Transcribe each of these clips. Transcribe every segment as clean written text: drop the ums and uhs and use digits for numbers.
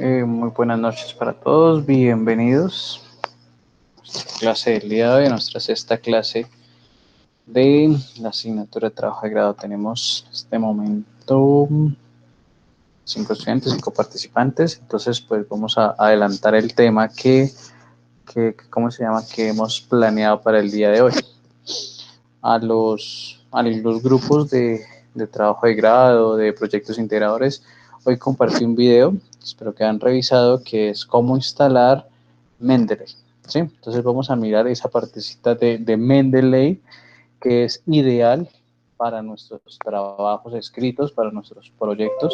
Muy buenas noches para todos, bienvenidos a nuestra clase del día de hoy, a nuestra sexta clase de la asignatura de trabajo de grado. Tenemos en este momento 5 estudiantes, 5 participantes, entonces pues vamos a adelantar el tema que hemos planeado para el día de hoy. A los grupos de trabajo de grado, de proyectos integradores, hoy compartí un video, espero que hayan revisado, que es cómo instalar Mendeley, ¿sí? Entonces vamos a mirar esa partecita de Mendeley, que es ideal para nuestros trabajos escritos, para nuestros proyectos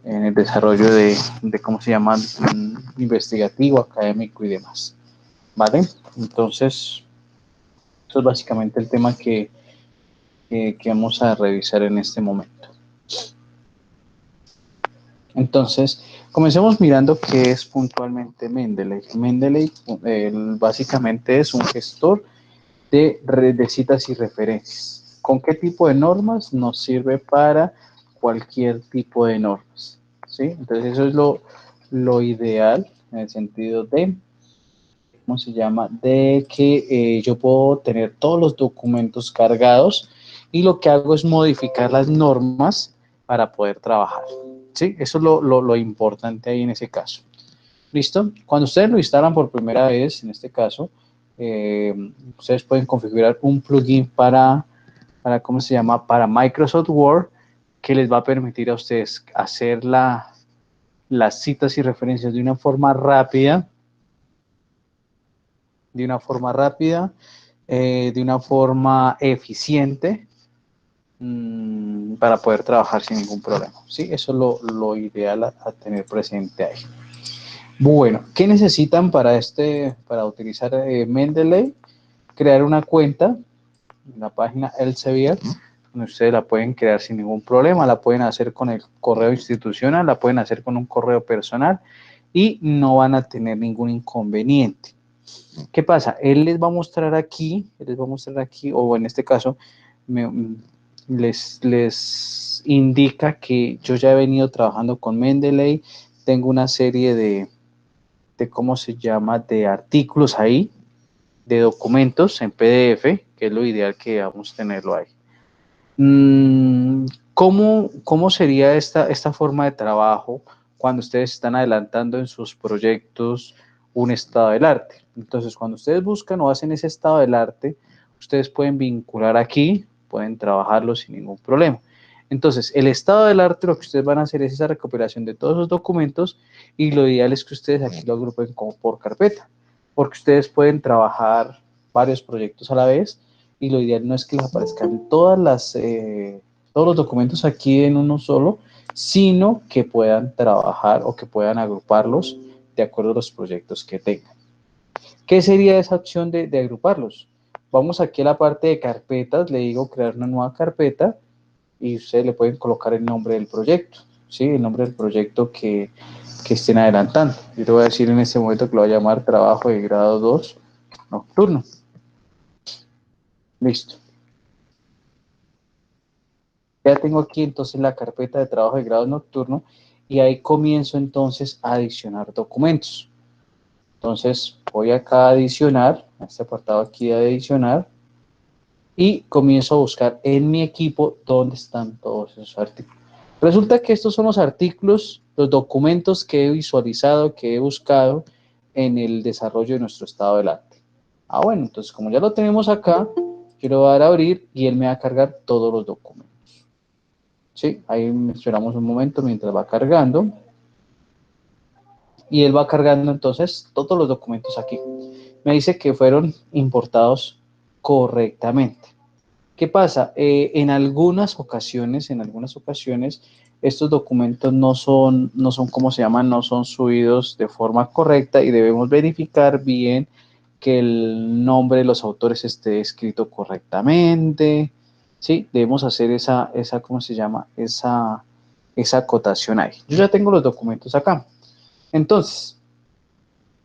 en el desarrollo de investigativo, académico y demás, ¿vale? Entonces, eso es básicamente el tema que vamos a revisar en este momento. Entonces, comencemos mirando qué es puntualmente Mendeley. Mendeley básicamente es un gestor de citas y referencias. ¿Con qué tipo de normas? Nos sirve para cualquier tipo de normas, ¿sí? Entonces, eso es lo ideal en el sentido de, ¿cómo se llama? De que yo puedo tener todos los documentos cargados y lo que hago es modificar las normas para poder trabajar, ¿sí? Eso es lo importante ahí en ese caso. ¿Listo? Cuando ustedes lo instalan por primera vez, en este caso, ustedes pueden configurar un plugin ¿cómo se llama? Para Microsoft Word, que les va a permitir a ustedes hacer las citas y referencias de una forma rápida, de una forma eficiente, para poder trabajar sin ningún problema, ¿sí? Eso es lo ideal a tener presente ahí. Bueno, ¿qué necesitan para utilizar Mendeley? Crear una cuenta en la página Elsevier, donde ustedes la pueden crear sin ningún problema, la pueden hacer con el correo institucional, la pueden hacer con un correo personal y no van a tener ningún inconveniente. ¿Qué pasa? Él les va a mostrar aquí, o en este caso, les indica que yo ya he venido trabajando con Mendeley, tengo una serie de ¿cómo se llama? De artículos ahí, de documentos en PDF, que es lo ideal que vamos a tenerlo ahí. ¿Cómo sería esta forma de trabajo cuando ustedes están adelantando en sus proyectos un estado del arte? Entonces, cuando ustedes buscan o hacen ese estado del arte, ustedes pueden vincular aquí, pueden trabajarlo sin ningún problema. Entonces, el estado del arte, lo que ustedes van a hacer es esa recopilación de todos esos documentos y lo ideal es que ustedes aquí lo agrupen como por carpeta, porque ustedes pueden trabajar varios proyectos a la vez y lo ideal no es que les aparezcan todos los documentos aquí en uno solo, sino que puedan trabajar o que puedan agruparlos de acuerdo a los proyectos que tengan. ¿Qué sería esa opción de agruparlos? Vamos aquí a la parte de carpetas, le digo crear una nueva carpeta y ustedes le pueden colocar el nombre del proyecto, ¿sí? El nombre del proyecto que estén adelantando. Yo te voy a decir en este momento que lo voy a llamar trabajo de grado 2 nocturno. Listo. Ya tengo aquí entonces la carpeta de trabajo de grado nocturno y ahí comienzo entonces a adicionar documentos. Entonces voy acá a adicionar, a este apartado aquí de adicionar, y comienzo a buscar en mi equipo dónde están todos esos artículos. Resulta que estos son los artículos, los documentos que he visualizado, que he buscado en el desarrollo de nuestro estado del arte. Bueno, entonces como ya lo tenemos acá, yo le voy a dar a abrir y él me va a cargar todos los documentos. ¿Sí? Ahí esperamos un momento mientras va cargando. Y él va cargando entonces todos los documentos aquí. Me dice que fueron importados correctamente. ¿Qué pasa? En algunas ocasiones, estos documentos no son, ¿cómo se llaman? No son subidos de forma correcta y debemos verificar bien que el nombre de los autores esté escrito correctamente, ¿sí? Debemos hacer ¿cómo se llama? Esa acotación ahí. Yo ya tengo los documentos acá. Entonces,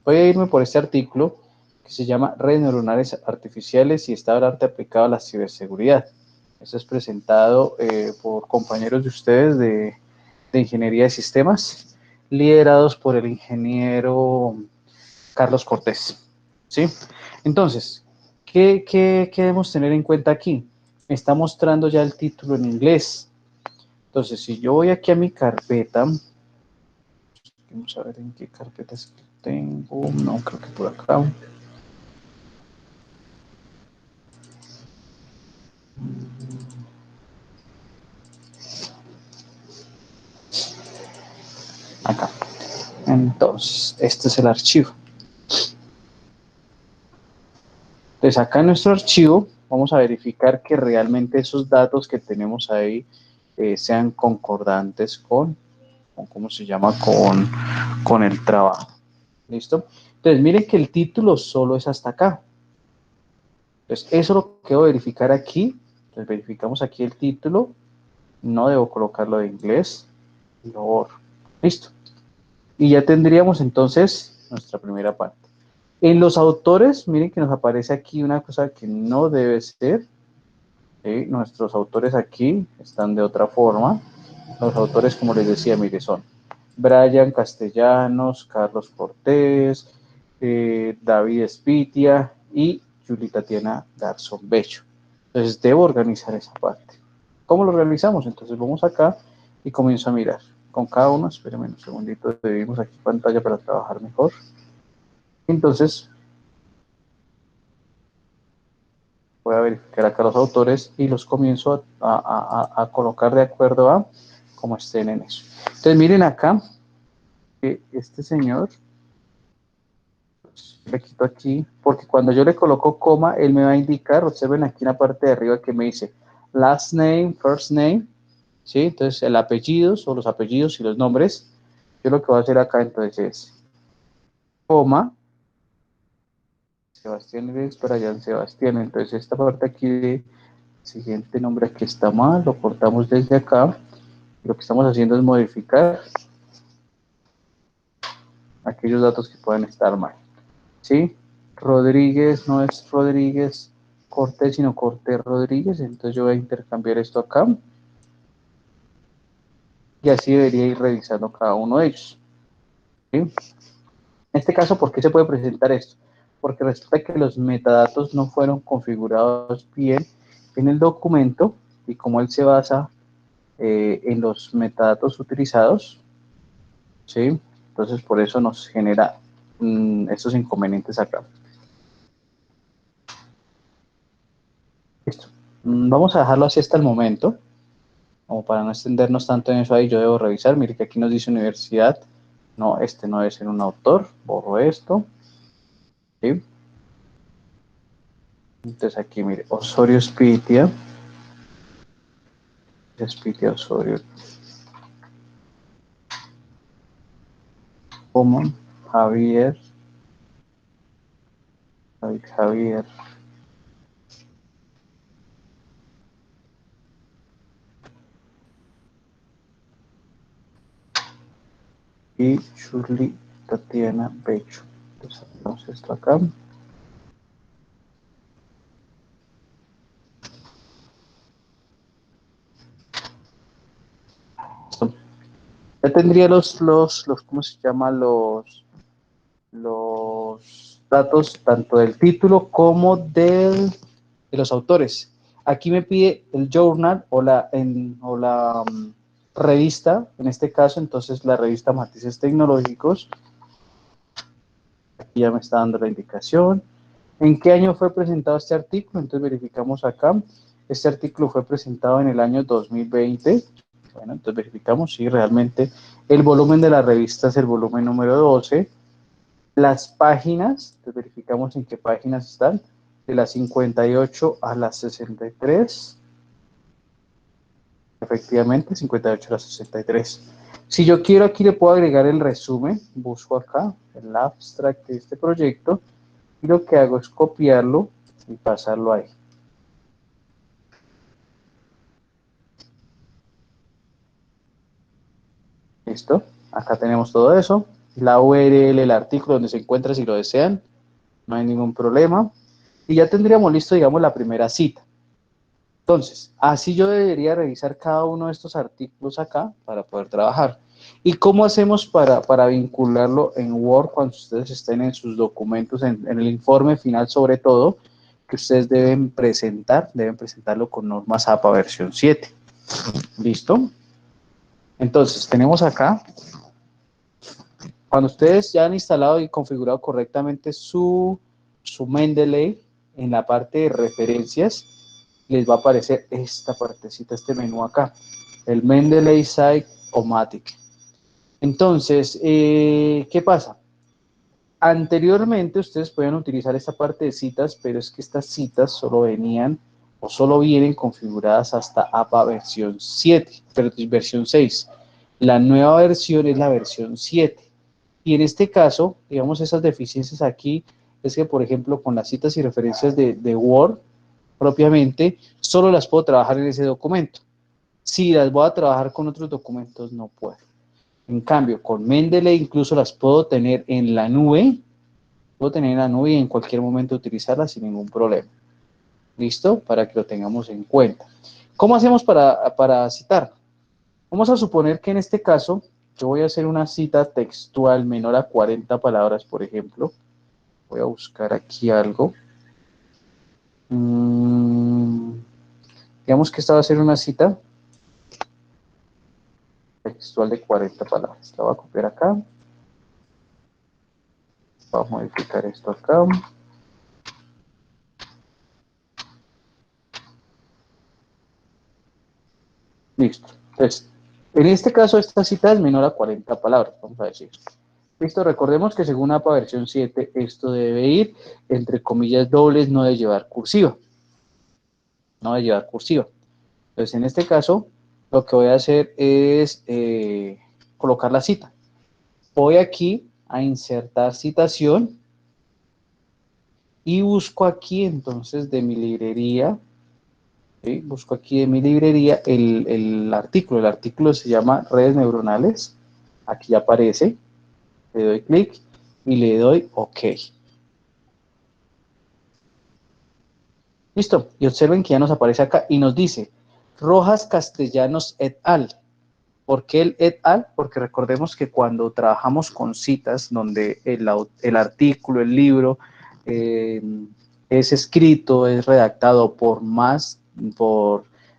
voy a irme por este artículo que se llama Redes Neuronales Artificiales y Estado del Arte aplicado a la ciberseguridad. Esto es presentado por compañeros de ustedes de Ingeniería de Sistemas. liderados por el ingeniero Carlos Cortés, ¿sí? Entonces, ¿qué debemos tener en cuenta aquí? Me está mostrando ya el título en inglés. Entonces, si yo voy aquí a mi carpeta, vamos a ver en qué carpetas tengo, no, creo que por acá. Acá. Entonces, este es el archivo. Entonces, acá en nuestro archivo, vamos a verificar que realmente esos datos que tenemos ahí sean concordantes con ¿cómo se llama? Con el trabajo. ¿Listo? Entonces, miren que el título solo es hasta acá. Entonces, eso lo que debo verificar aquí. Entonces, verificamos aquí el título. No debo colocarlo de inglés. Lo borro. Listo. Y ya tendríamos entonces nuestra primera parte. En los autores, miren que nos aparece aquí una cosa que no debe ser. ¿Sí? Nuestros autores aquí están de otra forma. Los autores, como les decía, mire, son Brian Castellanos, Carlos Cortés, David Espitia y Julie Tatiana Garzón Bello. Entonces, debo organizar esa parte. ¿Cómo lo organizamos? Entonces, vamos acá y comienzo a mirar. Con cada uno, espérenme un segundito, dividimos aquí pantalla para trabajar mejor. Entonces, voy a verificar acá los autores y los comienzo a colocar de acuerdo a cómo estén en eso. Entonces, miren acá que este señor, pues, le quito aquí, porque cuando yo le coloco coma, él me va a indicar, observen aquí en la parte de arriba que me dice last name, first name, ¿sí? Entonces, el apellido o los apellidos y los nombres. Yo lo que voy a hacer acá entonces es coma, Sebastián Ives para Jan Sebastián. Entonces, esta parte aquí de siguiente nombre aquí está mal, lo cortamos desde acá. Lo que estamos haciendo es modificar aquellos datos que puedan estar mal. ¿Sí? Rodríguez no es Rodríguez Cortés, sino Cortés Rodríguez. Entonces yo voy a intercambiar esto acá. Y así debería ir revisando cada uno de ellos. ¿Sí? En este caso, ¿por qué se puede presentar esto? Porque resulta que los metadatos no fueron configurados bien en el documento y como él se basa en los metadatos utilizados, ¿sí? Entonces por eso nos genera estos inconvenientes acá. Listo. Vamos a dejarlo así hasta el momento, como para no extendernos tanto en eso ahí, yo debo revisar. Mire que aquí nos dice universidad. No, este no debe ser un autor. Borro esto. ¿Sí? Entonces aquí, mire, Osorio Spitia. Spitia Osorio. Common. Javier. Javier. Y Shirley Tatiana Becho. Entonces hacemos esto acá. Listo. Ya tendría ¿cómo se llama? Los datos tanto del título como de los autores. Aquí me pide el journal o la revista, en este caso, entonces la revista Matices Tecnológicos. Aquí ya me está dando la indicación. ¿En qué año fue presentado este artículo? Entonces verificamos acá. Este artículo fue presentado en el año 2020. Bueno, entonces verificamos si realmente el volumen de la revista es el volumen número 12. Las páginas, entonces verificamos en qué páginas están, de las 58 a las 63. Efectivamente, 58 a las 63. Si yo quiero, aquí le puedo agregar el resumen. Busco acá el abstract de este proyecto y lo que hago es copiarlo y pasarlo ahí. ¿Listo? Acá tenemos todo eso. La URL, el artículo donde se encuentra si lo desean. No hay ningún problema. Y ya tendríamos listo, digamos, la primera cita. Entonces, así yo debería revisar cada uno de estos artículos acá para poder trabajar. ¿Y cómo hacemos para vincularlo en Word cuando ustedes estén en sus documentos, en el informe final sobre todo, que ustedes deben presentarlo con normas APA versión 7? ¿Listo? Entonces, tenemos acá, cuando ustedes ya han instalado y configurado correctamente su Mendeley, en la parte de referencias, les va a aparecer esta partecita, este menú acá, el Mendeley Site-O-Matic. Entonces, ¿qué pasa? Anteriormente ustedes podían utilizar esta parte de citas, pero es que estas citas solo venían o solo vienen configuradas hasta APA versión 7, pero versión 6. La nueva versión es la versión 7. Y en este caso, digamos, esas deficiencias aquí es que, por ejemplo, con las citas y referencias de Word propiamente, solo las puedo trabajar en ese documento. Si las voy a trabajar con otros documentos, no puedo. En cambio, con Mendeley incluso las puedo tener en la nube, y en cualquier momento utilizarlas sin ningún problema. ¿Listo? Para que lo tengamos en cuenta. ¿Cómo hacemos para citar? Vamos a suponer que en este caso yo voy a hacer una cita textual menor a 40 palabras, por ejemplo. Voy a buscar aquí algo. Digamos que esta va a ser una cita textual de 40 palabras. La voy a copiar acá. Vamos a modificar esto acá. Listo. Entonces, en este caso, esta cita es menor a 40 palabras, vamos a decir. Listo, recordemos que según APA versión 7, esto debe ir entre comillas dobles, no de llevar cursiva. No de llevar cursiva. Entonces, en este caso, lo que voy a hacer es colocar la cita. Voy aquí a insertar citación y busco aquí entonces de mi librería, ¿sí? Busco aquí de mi librería el artículo. El artículo se llama redes neuronales. Aquí aparece. Le doy clic y le doy OK. Listo. Y observen que ya nos aparece acá y nos dice Rojas Castellanos et al. ¿Por qué el et al? Porque recordemos que cuando trabajamos con citas donde el artículo, el libro, eh, es escrito, es redactado por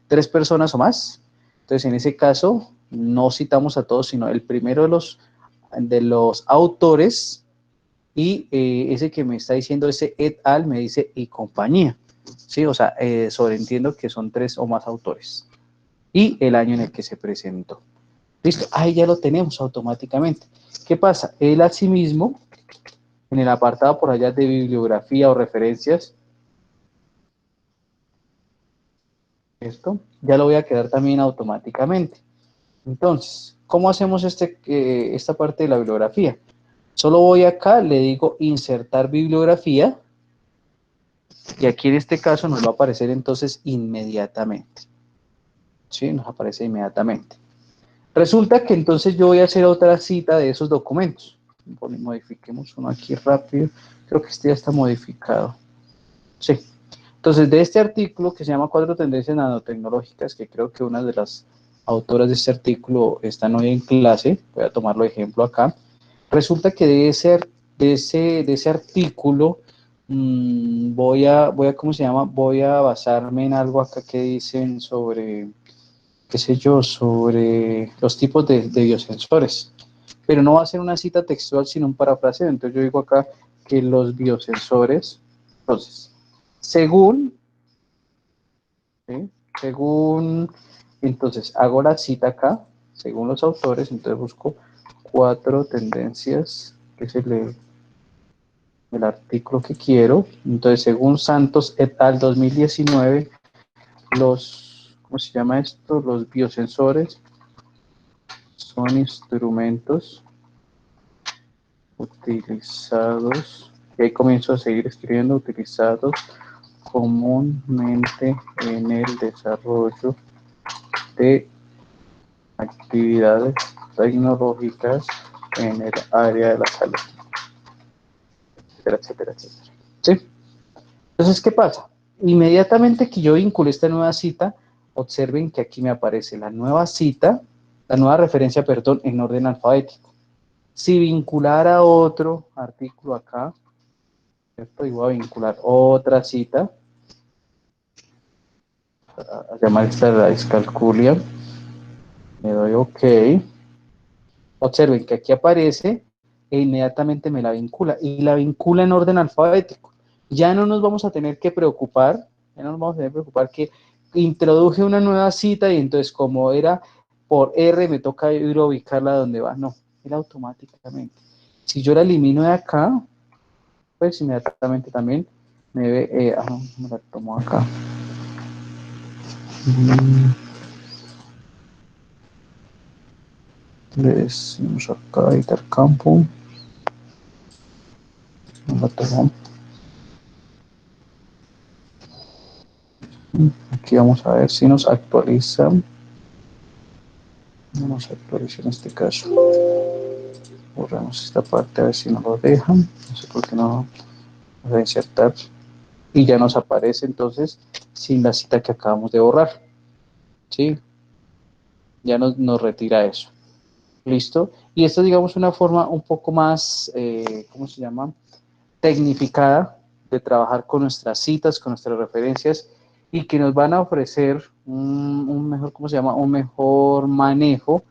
3 personas o más, entonces en ese caso no citamos a todos, sino el primero de los autores y ese que me está diciendo, ese et al, me dice y compañía, ¿sí? O sea, sobreentiendo que son 3 o más autores y el año en el que se presentó. Listo, ahí ya lo tenemos automáticamente. ¿Qué pasa? Él asimismo, en el apartado por allá de bibliografía o referencias, esto ya lo voy a quedar también automáticamente. Entonces, ¿cómo hacemos esta parte de la bibliografía? Solo voy acá, le digo insertar bibliografía y aquí en este caso nos va a aparecer entonces inmediatamente. ¿Sí? Nos aparece inmediatamente. Resulta que entonces yo voy a hacer otra cita de esos documentos. Modifiquemos uno aquí rápido. Creo que este ya está modificado. Sí. Entonces, de este artículo que se llama Cuatro tendencias nanotecnológicas, que creo que una de las autoras de este artículo están hoy en clase, voy a tomarlo de ejemplo acá. Resulta que de ese artículo ¿cómo se llama? Voy a basarme en algo acá que dicen sobre, qué sé yo, sobre los tipos de biosensores. Pero no va a ser una cita textual, sino un parafraseo. Entonces yo digo acá que los biosensores, entonces, según, ¿sí? Entonces hago la cita acá, según los autores, entonces busco 4 tendencias, que es el artículo que quiero. Entonces, según Santos et al. 2019, ¿cómo se llama esto? Los biosensores son instrumentos utilizados, y ahí comienzo a seguir escribiendo, utilizados comúnmente en el desarrollo de actividades tecnológicas en el área de la salud, etcétera, etcétera, etcétera. ¿Sí? Entonces, ¿qué pasa? Inmediatamente que yo vincule esta nueva cita, observen que aquí me aparece la nueva cita la nueva referencia, perdón, en orden alfabético. Si vinculara otro artículo acá, ¿cierto? Y voy a vincular otra cita, a llamar esta la discalculia, le doy OK. Observen que aquí aparece e inmediatamente me la vincula, y la vincula en orden alfabético. Ya no nos vamos a tener que preocupar, ya no nos vamos a tener que preocupar que introduje una nueva cita y entonces como era por R me toca ir a ubicarla donde va. No, él automáticamente. Si yo la elimino de acá, pues inmediatamente también me ve, me la tomo acá. Le decimos acá editar campo. Me la tomo. Aquí vamos a ver si nos actualiza. Vamos a actualizar en este caso. Borramos esta parte a ver si nos lo dejan. No sé por qué no vamos a insertar. Y ya nos aparece entonces sin la cita que acabamos de borrar. ¿Sí? Ya nos retira eso. ¿Listo? Y esta es, digamos, una forma un poco más, ¿cómo se llama? Tecnificada de trabajar con nuestras citas, con nuestras referencias y que nos van a ofrecer un mejor, ¿cómo se llama? Un mejor manejo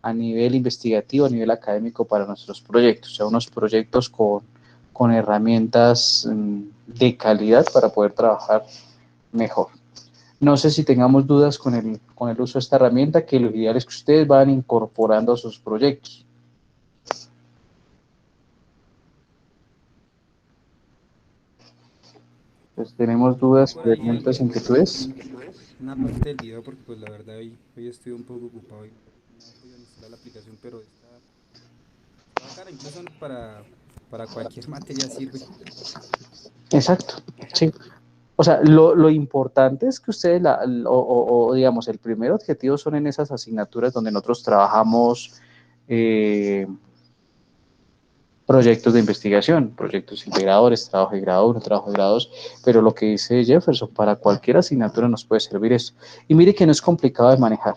a nivel investigativo, a nivel académico para nuestros proyectos, o sea, unos proyectos con herramientas de calidad para poder trabajar mejor. No sé si tengamos dudas con el uso de esta herramienta, que lo ideal es que ustedes van incorporando a sus proyectos. Pues tenemos dudas, Por ahí preguntas, inquietudes. una parte del video porque pues la verdad hoy estoy un poco ocupado y no he podido instalar la aplicación, pero está bacana, incluso para cualquier materia sirve. Exacto, sí. O sea, lo importante es que ustedes, digamos, el primer objetivo son en esas asignaturas donde nosotros trabajamos eh, proyectos de investigación, proyectos integradores, trabajo de grado 1, trabajo de grado 2, pero lo que dice Jefferson, para cualquier asignatura nos puede servir eso. Y mire que no es complicado de manejar.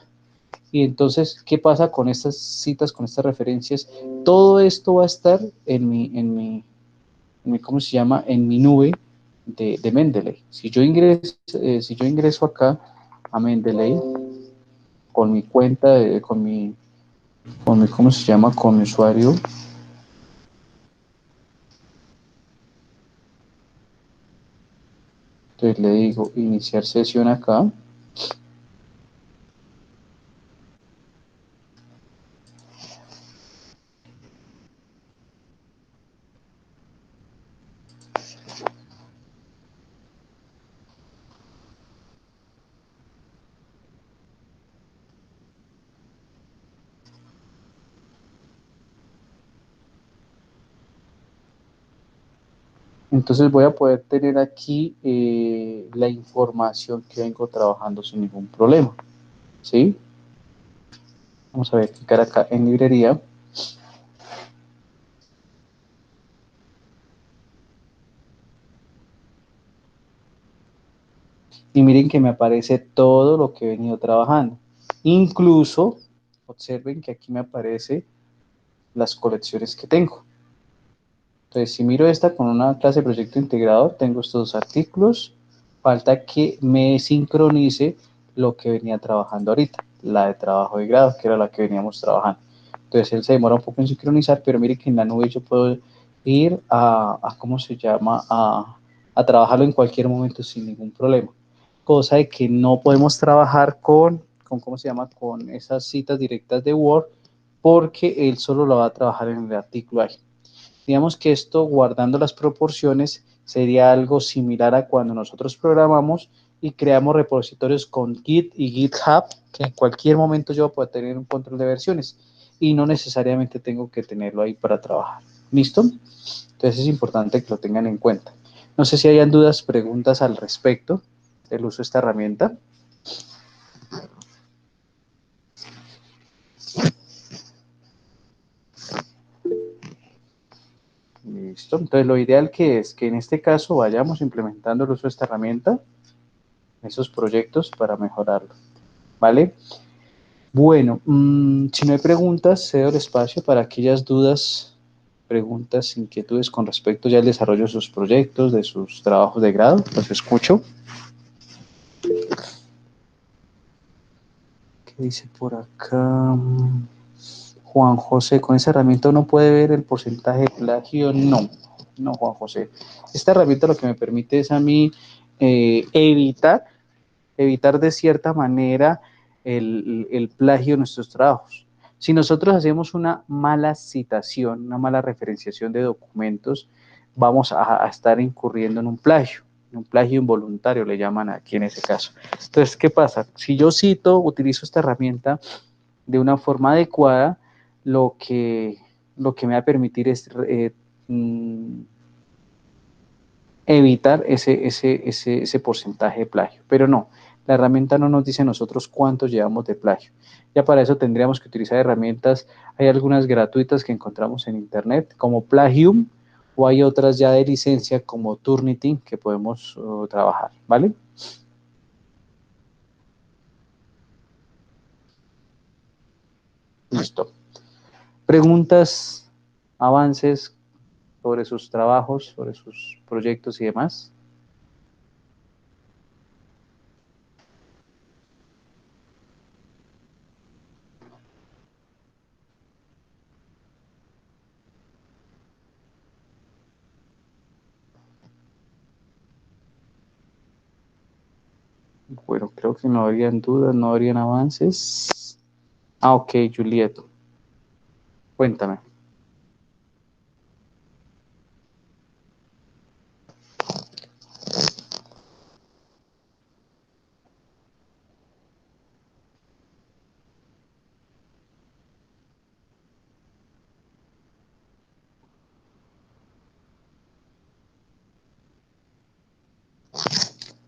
Y entonces, ¿qué pasa con estas citas, con estas referencias? Todo esto va a estar ¿cómo se llama? En mi nube de Mendeley. Si yo ingreso acá a Mendeley con mi cuenta, ¿cómo se llama? Con mi usuario, entonces le digo iniciar sesión acá. Entonces voy a poder tener aquí la información que vengo trabajando sin ningún problema. ¿Sí? Vamos a verificar acá en librería. Y miren que me aparece todo lo que he venido trabajando. Incluso, observen que aquí me aparece las colecciones que tengo. Entonces, si miro esta con una clase de proyecto integrador, tengo estos dos artículos. Falta que me sincronice lo que venía trabajando ahorita, la de trabajo de grado, que era la que veníamos trabajando. Entonces, él se demora un poco en sincronizar, pero mire que en la nube yo puedo ir ¿cómo se llama? A trabajarlo en cualquier momento sin ningún problema. Cosa de que no podemos trabajar ¿cómo se llama? Con esas citas directas de Word, porque él solo lo va a trabajar en el artículo ahí. Digamos que esto, guardando las proporciones, sería algo similar a cuando nosotros programamos y creamos repositorios con Git y GitHub, que en cualquier momento yo puedo tener un control de versiones y no necesariamente tengo que tenerlo ahí para trabajar. ¿Listo? Entonces es importante que lo tengan en cuenta. No sé si hayan dudas, preguntas al respecto del uso de esta herramienta. Listo. Entonces lo ideal que es que en este caso vayamos implementando el uso de esta herramienta, esos proyectos para mejorarlo. ¿Vale? Bueno, si no hay preguntas, cedo el espacio para aquellas dudas, preguntas, inquietudes con respecto ya al desarrollo de sus proyectos, de sus trabajos de grado. Los escucho. ¿Qué dice por acá? Juan José, ¿con esa herramienta uno puede ver el porcentaje de plagio? No, no, Juan José. Esta herramienta lo que me permite es a mí evitar de cierta manera el plagio de nuestros trabajos. Si nosotros hacemos una mala citación, una mala referenciación de documentos, vamos a estar incurriendo en un plagio involuntario le llaman aquí en ese caso. Entonces, ¿qué pasa? Si yo cito, utilizo esta herramienta de una forma adecuada, lo que, lo que me va a permitir es evitar ese porcentaje de plagio. Pero no, la herramienta no nos dice a nosotros cuánto llevamos de plagio. Ya para eso tendríamos que utilizar herramientas, hay algunas gratuitas que encontramos en internet como Plagium o hay otras ya de licencia como Turnitin que podemos trabajar, ¿vale? Listo. Preguntas, avances sobre sus trabajos, sobre sus proyectos y demás. Bueno, creo que no habrían dudas, no habrían avances. Ah, ok, Juliet, cuéntame.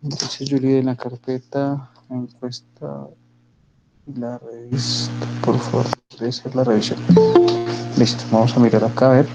Entonces, Juliet, en la carpeta, encuesta y la revista, por favor, debe ser la revisión. Listo, vamos a mirar acá a ver.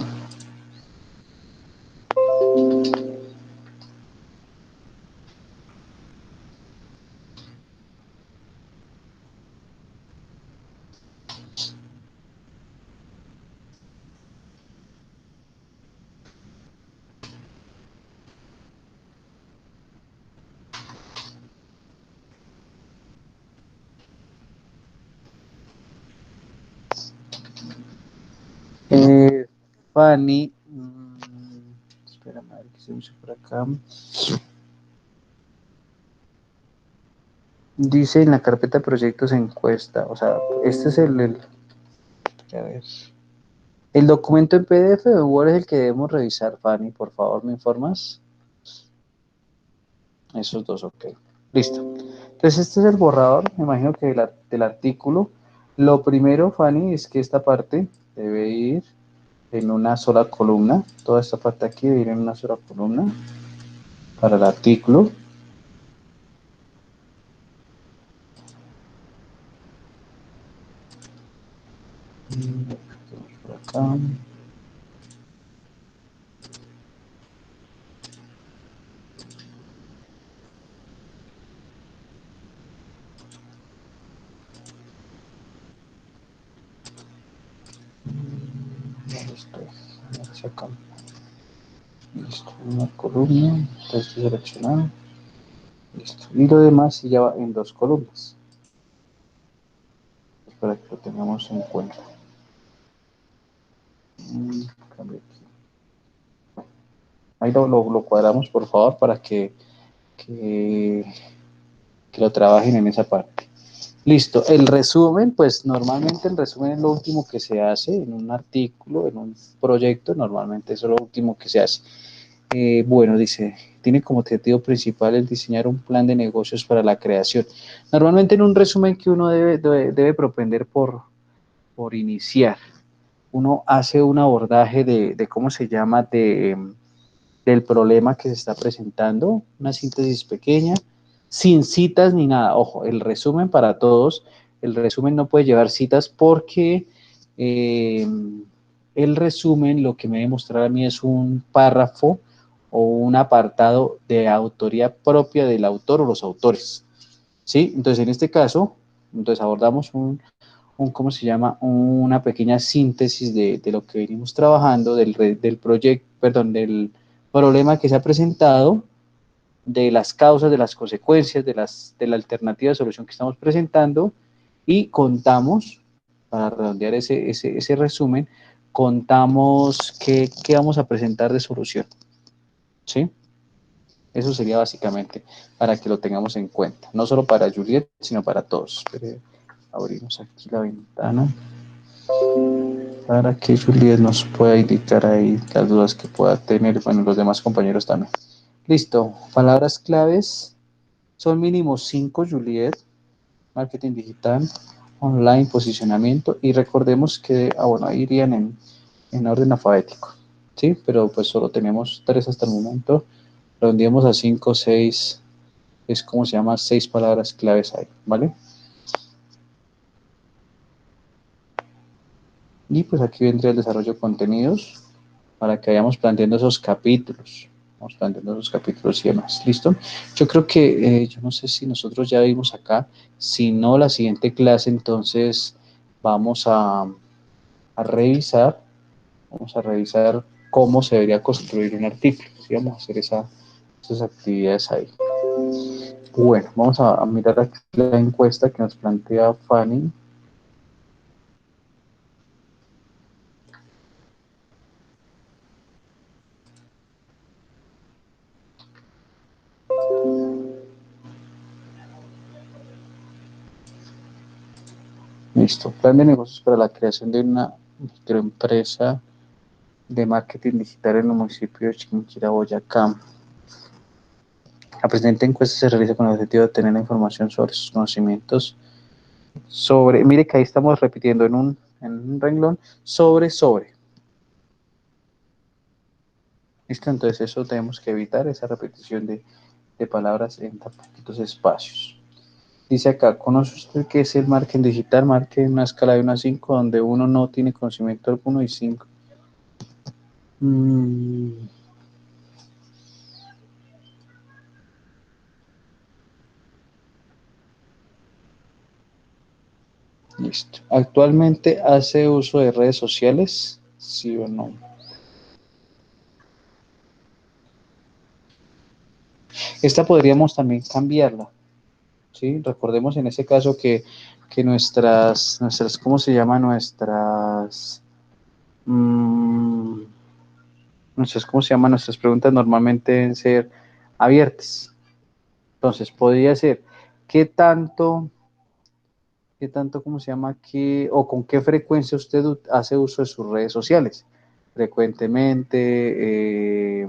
Eh, Fanny, espérame a ver qué se dice por acá. Dice en la carpeta de proyectos encuesta, o sea, este es a ver. ¿El documento en PDF o Word es el que debemos revisar, Fanny? Por favor, ¿me informas? Esos dos, ok. Listo. Entonces, este es el borrador, me imagino que del artículo. Lo primero, Fanny, es que esta parte debe ir en una sola columna. Toda esta parte aquí debe ir en una sola columna para el artículo. Por acá. Listo. Acá. Listo. Una columna. Texto seleccionado. Listo. Y lo demás sí ya va en dos columnas. Para que lo tengamos en cuenta. Cambio aquí. Ahí lo cuadramos, por favor, para que, que lo trabajen en esa parte. Listo, el resumen, pues normalmente el resumen es lo último que se hace en un artículo, en un proyecto, normalmente eso es lo último que se hace. Bueno, dice, tiene como objetivo principal el diseñar un plan de negocios para la creación. Normalmente en un resumen que uno debe propender por iniciar, uno hace un abordaje de cómo se llama, del problema que se está presentando, una síntesis pequeña, sin citas ni nada. Ojo, el resumen para todos, el resumen no puede llevar citas porque eh, el resumen lo que me debe mostrar a mí es un párrafo o un apartado de autoría propia del autor o los autores. ¿Sí? Entonces, en este caso, Entonces abordamos ¿cómo se llama? Una pequeña síntesis de lo que venimos trabajando, del proyecto, perdón, del problema que se ha presentado, de las causas, de las consecuencias, de la alternativa de solución que estamos presentando, y contamos, para redondear ese resumen, contamos qué vamos a presentar de solución, ¿sí? Eso sería básicamente para que lo tengamos en cuenta, no solo para Juliet, sino para todos. Pero abrimos aquí la ventana para que Juliet nos pueda indicar ahí las dudas que pueda tener, bueno, los demás compañeros también. Listo, palabras claves son mínimo 5, Juliet: marketing digital, online, posicionamiento, y recordemos que, bueno, ahí irían en orden alfabético, ¿sí? Pero pues solo tenemos 3 hasta el momento, redondeamos a 5, 6, es como se llama, 6 palabras claves ahí, ¿vale? Y pues aquí vendría el desarrollo de contenidos para que vayamos planteando esos capítulos. Vamos planteando esos capítulos y demás. ¿Listo? Yo creo que, yo no sé si nosotros ya vimos acá. Si no, la siguiente clase, entonces vamos a revisar. Vamos a revisar cómo se debería construir un artículo. ¿Sí? Vamos a hacer esas actividades ahí. Bueno, vamos a mirar aquí la encuesta que nos plantea Fanny. Listo. Plan de negocios para la creación de una microempresa de marketing digital en el municipio de Chiquinquirá, Boyacá. La presente encuesta se realiza con el objetivo de obtener la información sobre sus conocimientos mire que ahí estamos repitiendo en un renglón, sobre. ¿Listo? Entonces eso tenemos que evitar, esa repetición de palabras en tan poquitos espacios. Dice acá: ¿conoce usted qué es el marketing digital? Marque una escala de 1 a 5, donde 1 no tiene conocimiento alguno y 5. Listo. ¿Actualmente hace uso de redes sociales? ¿Sí o no? Esta podríamos también cambiarla, ¿sí? Recordemos en ese caso que ¿cómo se llama? Mm, ¿Cómo se llama? Nuestras preguntas normalmente deben ser abiertas. Entonces, podría ser, ¿qué tanto, cómo se llama, o con qué frecuencia usted hace uso de sus redes sociales? Frecuentemente,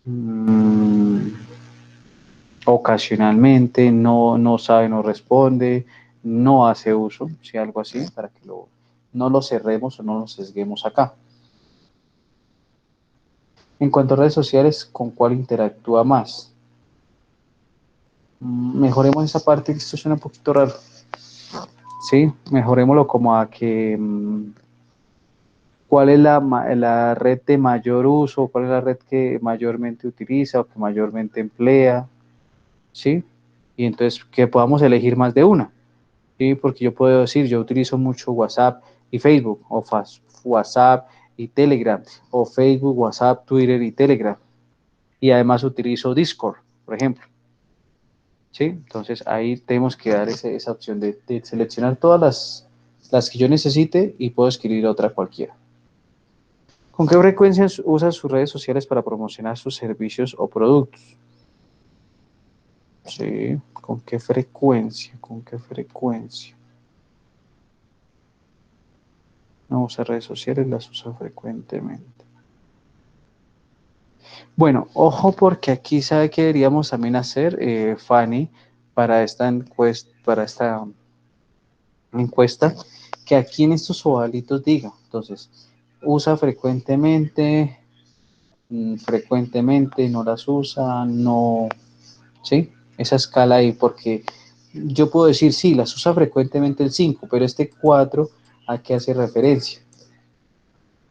mm, ocasionalmente, no sabe, no responde, no hace uso, si algo así, para que no lo cerremos o no lo sesguemos acá. En cuanto a redes sociales, ¿con cuál interactúa más? Mejoremos esa parte, que esto suena un poquito raro. Sí, mejorémoslo como a que cuál es la red de mayor uso, cuál es la red que mayormente utiliza o que mayormente emplea, ¿sí? Y entonces que podamos elegir más de una. ¿Sí? Porque yo puedo decir, yo utilizo mucho WhatsApp y Facebook, o WhatsApp y Telegram, o Facebook, WhatsApp, Twitter y Telegram. Y además utilizo Discord, por ejemplo. ¿Sí? Entonces ahí tenemos que dar esa opción de seleccionar todas las que yo necesite y puedo escribir otra cualquiera. ¿Con qué frecuencia usa sus redes sociales para promocionar sus servicios o productos? Sí, ¿con qué frecuencia? ¿Con qué frecuencia? No usa redes sociales, las usa frecuentemente. Bueno, ojo, porque aquí sabe que deberíamos también hacer, Fanny, para esta encuesta, que aquí en estos ovalitos diga. Entonces, usa frecuentemente, frecuentemente, no las usa, no, ¿sí? Esa escala ahí, porque yo puedo decir, sí, las usa frecuentemente el 5, pero este 4, ¿a qué hace referencia?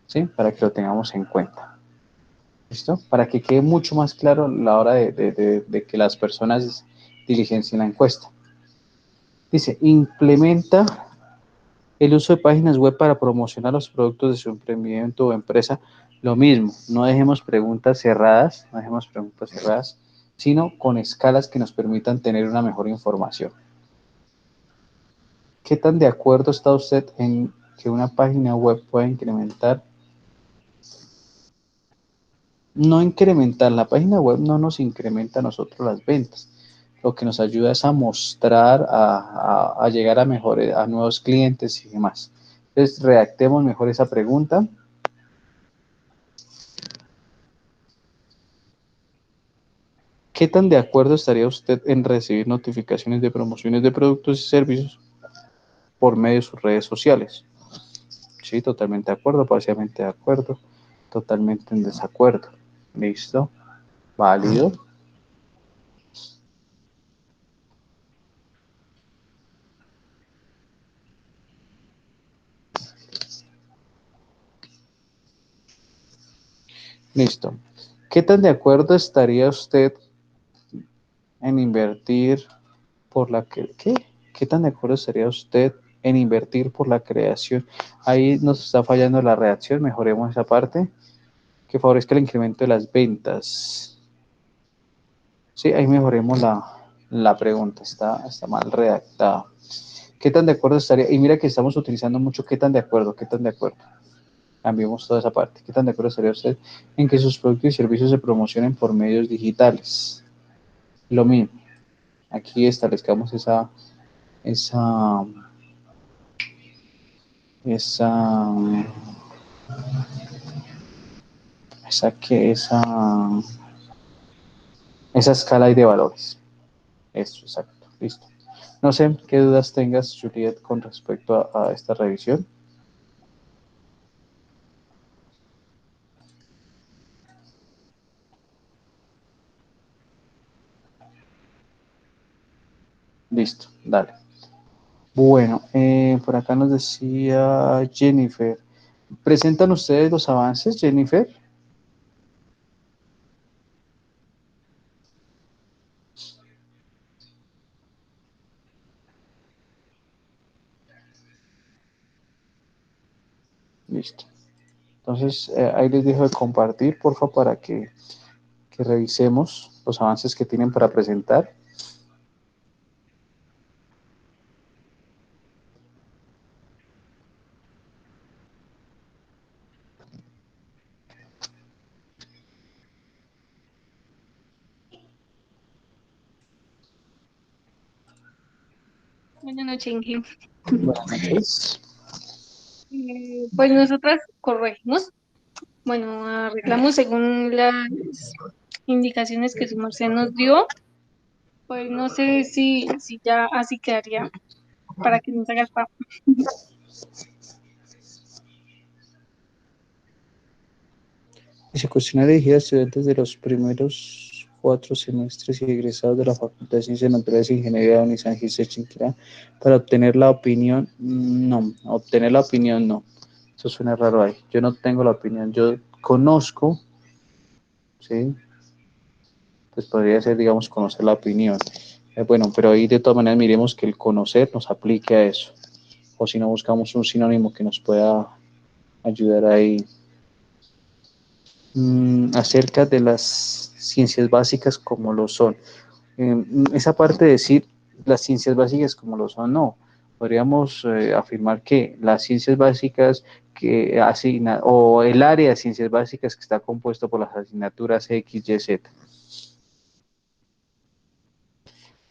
¿Sí? Para que lo tengamos en cuenta. ¿Listo? Para que quede mucho más claro a la hora de que las personas diligencien la encuesta. Dice, implementa el uso de páginas web para promocionar los productos de su emprendimiento o empresa. Lo mismo, no dejemos preguntas cerradas, sino con escalas que nos permitan tener una mejor información. ¿Qué tan de acuerdo está usted en que una página web pueda incrementar? No incrementar, la página web no nos incrementa a nosotros las ventas. Lo que nos ayuda es a mostrar, a llegar a mejores, a nuevos clientes y demás. Entonces, redactemos mejor esa pregunta. ¿Qué tan de acuerdo estaría usted en recibir notificaciones de promociones de productos y servicios por medio de sus redes sociales? Sí, totalmente de acuerdo, parcialmente de acuerdo, totalmente en desacuerdo. ¿Listo? Válido. Listo. ¿Qué tan de acuerdo estaría usted en invertir por la que, ¿qué? ¿Qué tan de acuerdo estaría usted en invertir por la creación? Ahí nos está fallando la redacción, mejoremos esa parte, que favorezca el incremento de las ventas. Sí, ahí mejoremos la pregunta, está mal redactada. ¿Qué tan de acuerdo estaría? Y mira que estamos utilizando mucho qué tan de acuerdo, qué tan de acuerdo. Cambiemos toda esa parte. ¿Qué tan de acuerdo estaría usted en que sus productos y servicios se promocionen por medios digitales? Lo mismo. Aquí establezcamos esa, esa, esa escala de valores. Eso, exacto. Listo. No sé qué dudas tengas, Juliet, con respecto a esta revisión. Listo, dale. Bueno, por acá nos decía Jennifer. ¿Presentan ustedes los avances, Jennifer? Listo. Entonces, ahí les dejo de compartir, porfa, para que revisemos los avances que tienen para presentar. Buenas noches, Inge. Buenas noches. Pues nosotras corregimos, bueno, arreglamos según las indicaciones que su merced nos dio. Pues no sé si ya así quedaría para que nos haga el pago. Dice, cuestionario dirigido a estudiantes de los primeros 4 semestres y egresados de la Facultad de Ciencias Naturales e Ingeniería de Unisan Giselle Chinquirá para obtener la opinión. No, obtener la opinión no. Eso suena raro ahí. Yo no tengo la opinión. Yo conozco, ¿sí? Pues podría ser, digamos, conocer la opinión. Bueno, pero ahí de todas maneras miremos que el conocer nos aplique a eso. O si no, buscamos un sinónimo que nos pueda ayudar ahí. Acerca de las ciencias básicas como lo son. Esa parte de decir las ciencias básicas como lo son, no. Podríamos afirmar que las ciencias básicas que asigna, o el área de ciencias básicas que está compuesto por las asignaturas X, Y, Z.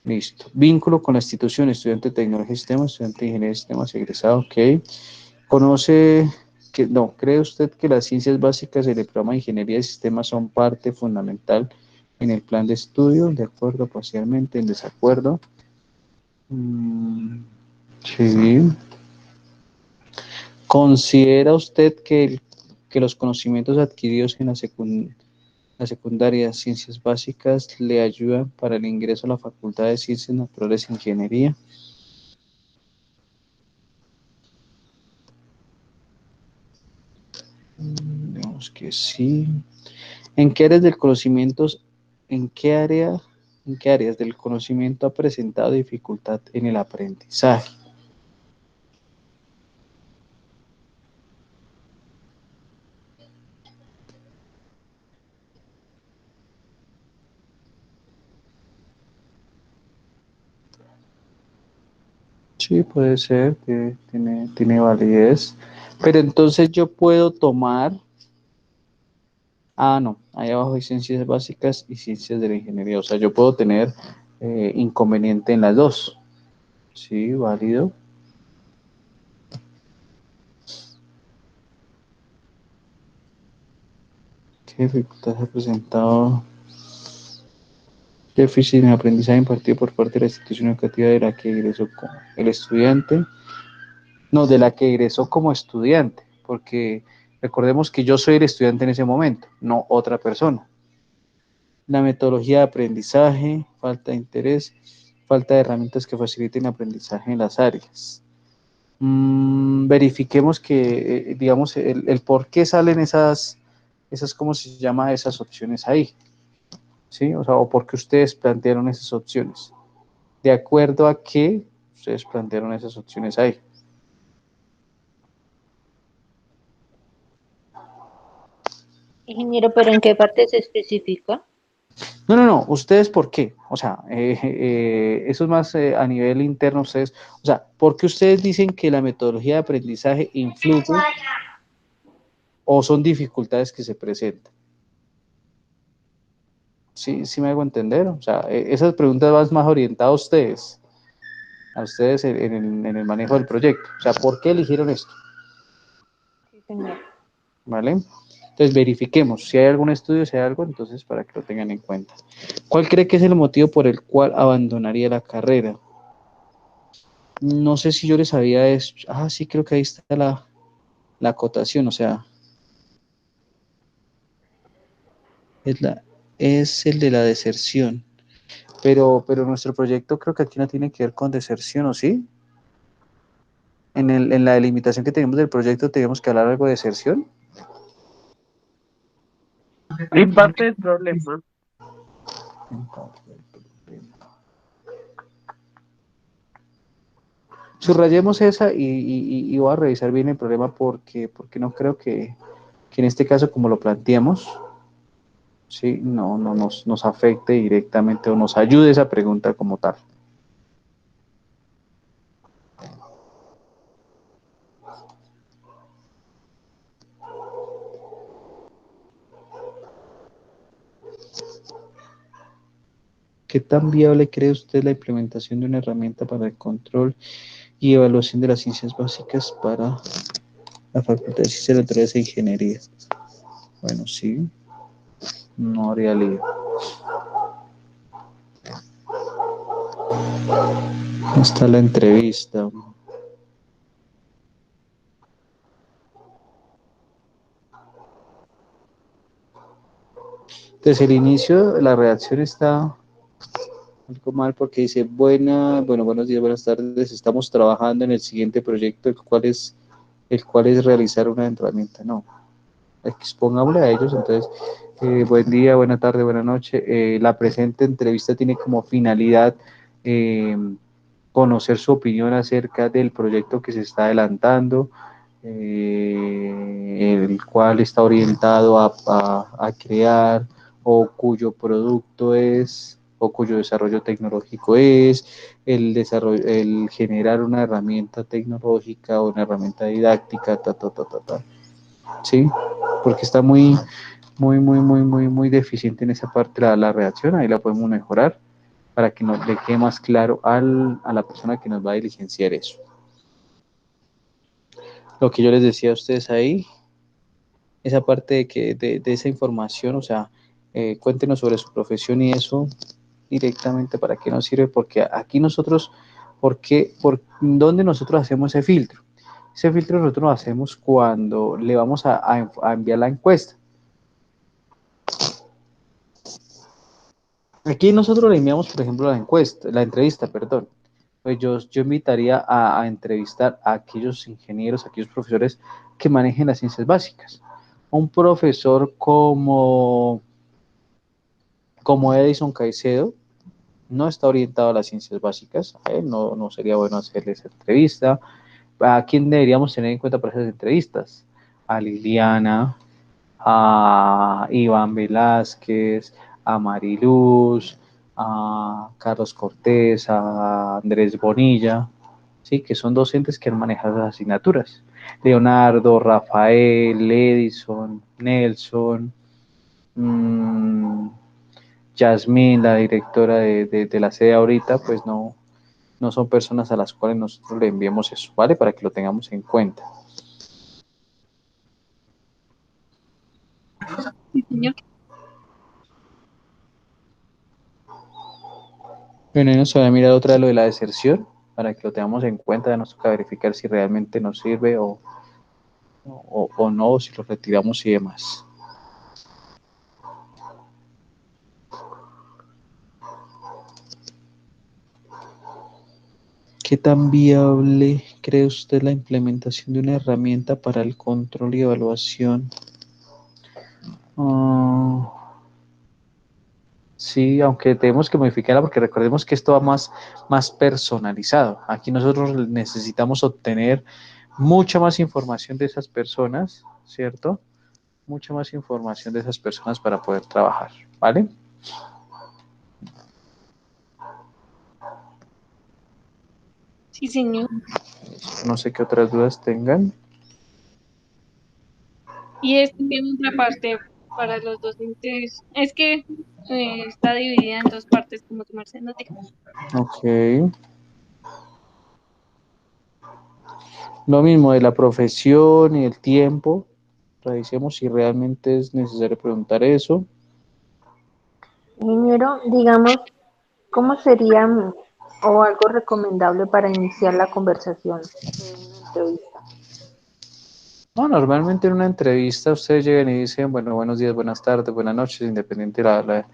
Listo. Vínculo con la institución, estudiante de tecnología y sistemas, estudiante de ingeniería de sistemas, egresado, ok. Conoce que, no, ¿cree usted que las ciencias básicas del programa de ingeniería de sistemas son parte fundamental en el plan de estudio? De acuerdo, parcialmente, en desacuerdo. Sí. ¿Considera usted que los conocimientos adquiridos en la secundaria, ciencias básicas, le ayudan para el ingreso a la Facultad de Ciencias Naturales e Ingeniería? Digamos que sí. ¿En qué áreas del conocimiento, en qué área ¿En qué áreas del conocimiento ha presentado dificultad en el aprendizaje? Sí, puede ser, que tiene validez. Pero entonces yo puedo tomar, no, ahí abajo hay ciencias básicas y ciencias de la ingeniería. O sea, yo puedo tener inconveniente en las dos. Sí, válido. ¿Qué dificultades ha presentado? Déficit en aprendizaje impartido por parte de la institución educativa de la que egresó el estudiante. No, de la que egresó como estudiante, porque recordemos que yo soy el estudiante en ese momento, no otra persona. La metodología de aprendizaje, falta de interés, falta de herramientas que faciliten el aprendizaje en las áreas. Verifiquemos que, digamos, el por qué salen ¿cómo se llama? Esas opciones ahí, ¿sí? O sea, o por qué ustedes plantearon esas opciones. ¿De acuerdo a qué ustedes plantearon esas opciones ahí? Ingeniero, ¿pero en qué parte se especifica? No, ¿ustedes por qué? O sea, eso es más a nivel interno, ustedes, o sea, ¿por qué ustedes dicen que la metodología de aprendizaje influye o son dificultades que se presentan? Sí, sí me hago entender, o sea, esas preguntas van más orientadas a ustedes en el manejo del proyecto, o sea, ¿por qué eligieron esto? Sí, señor. ¿Vale? Entonces verifiquemos si hay algún estudio, si hay algo, entonces para que lo tengan en cuenta. ¿Cuál cree que es el motivo por el cual abandonaría la carrera? No sé si yo les había hecho. Sí, creo que ahí está la acotación, o sea, es, es el de la deserción. Pero nuestro proyecto creo que aquí no tiene que ver con deserción, ¿o sí? En la delimitación que tenemos del proyecto tenemos que hablar algo de deserción. En parte del problema. Subrayemos esa y voy a revisar bien el problema porque no creo que en este caso, como lo planteamos, sí, no nos afecte directamente o nos ayude esa pregunta como tal. ¿Qué tan viable cree usted la implementación de una herramienta para el control y evaluación de las ciencias básicas para la Facultad de Ciencias Naturales e Ingeniería? Bueno, sí, no haría lío. Está la entrevista. Desde el inicio, la redacción está algo mal porque dice, buenos días, buenas tardes, estamos trabajando en el siguiente proyecto, el cual es realizar una herramienta. No, expongámosle a ellos, entonces, buen día, buena tarde, buena noche. La presente entrevista tiene como finalidad eh, conocer su opinión acerca del proyecto que se está adelantando, el cual está orientado a crear o cuyo producto es o cuyo desarrollo tecnológico es el generar una herramienta tecnológica o una herramienta didáctica, ¿sí? Porque está muy deficiente en esa parte la redacción, ahí la podemos mejorar para que nos le quede más claro a la persona que nos va a diligenciar eso. Lo que yo les decía a ustedes ahí, esa parte de esa información, o sea, cuéntenos sobre su profesión y eso directamente para qué nos sirve, porque aquí nosotros, ¿por dónde nosotros hacemos ese filtro? Ese filtro nosotros lo hacemos cuando le vamos a enviar la encuesta. Aquí nosotros le enviamos, por ejemplo, la entrevista, perdón. Pues yo invitaría a entrevistar a aquellos ingenieros, a aquellos profesores que manejen las ciencias básicas. Un profesor como Edison Caicedo, no está orientado a las ciencias básicas, a él no sería bueno hacerle esa entrevista. ¿A quién deberíamos tener en cuenta para esas entrevistas? A Liliana, a Iván Velázquez, a Mariluz, a Carlos Cortés, a Andrés Bonilla, ¿sí? Que son docentes que han manejado las asignaturas. Leonardo, Rafael, Edison, Nelson, Yasmín, la directora de la sede ahorita, pues no son personas a las cuales nosotros le enviemos eso, ¿vale? Para que lo tengamos en cuenta. Sí, señor. Bueno, y nos va a mirar otra vez lo de la deserción, para que lo tengamos en cuenta, nos toca verificar si realmente nos sirve o no, o si lo retiramos y demás. ¿Qué tan viable cree usted la implementación de una herramienta para el control y evaluación? Sí, aunque tenemos que modificarla porque recordemos que esto va más personalizado. Aquí nosotros necesitamos obtener mucha más información de esas personas, ¿cierto? Mucha más información de esas personas para poder trabajar, ¿vale? Sí, señor. No sé qué otras dudas tengan. Y esto tiene otra parte para los docentes. Es que está dividida en dos partes, como tu merced nos dijo. Ok. Lo mismo de la profesión y el tiempo. Revisemos si realmente es necesario preguntar eso. Ingeniero, digamos, ¿cómo sería o algo recomendable para iniciar la conversación de una entrevista? No, normalmente en una entrevista ustedes llegan y dicen, bueno, buenos días, buenas tardes, buenas noches, independiente de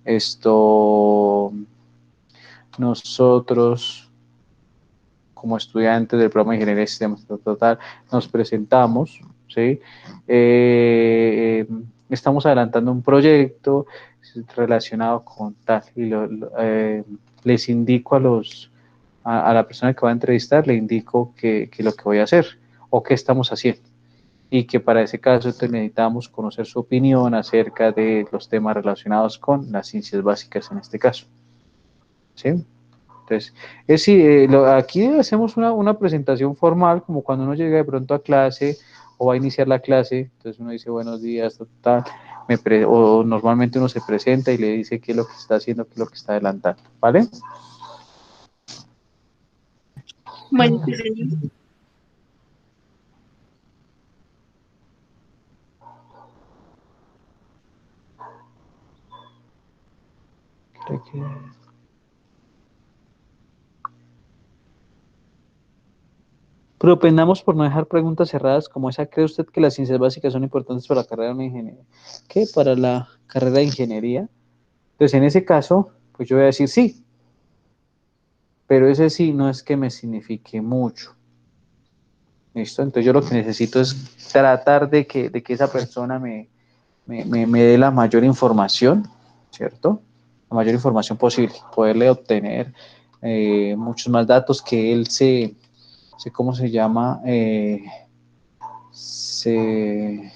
esto, nosotros como estudiantes del programa de Ingeniería de Sistemas Total, nos presentamos, ¿sí? Estamos adelantando un proyecto relacionado con tal y les indico a la persona que va a entrevistar, le indico que lo que voy a hacer o qué estamos haciendo y que para ese caso necesitamos conocer su opinión acerca de los temas relacionados con las ciencias básicas en este caso, ¿sí? Entonces, aquí hacemos una presentación formal, como cuando uno llega de pronto a clase o va a iniciar la clase, entonces uno dice buenos días, o normalmente uno se presenta y le dice qué es lo que está haciendo, qué es lo que está adelantando, ¿vale? Bueno, sí, señor. Creo que... Propendamos por no dejar preguntas cerradas como esa. ¿Cree usted que las ciencias básicas son importantes para la carrera de una ingeniería? ¿Qué? Para la carrera de ingeniería. Entonces, en ese caso, pues yo voy a decir sí, pero ese sí no es que me signifique mucho. ¿Listo? Entonces yo lo que necesito es tratar de que esa persona me dé la mayor información, ¿cierto? La mayor información posible, poderle obtener muchos más datos que él ¿cómo se llama? Se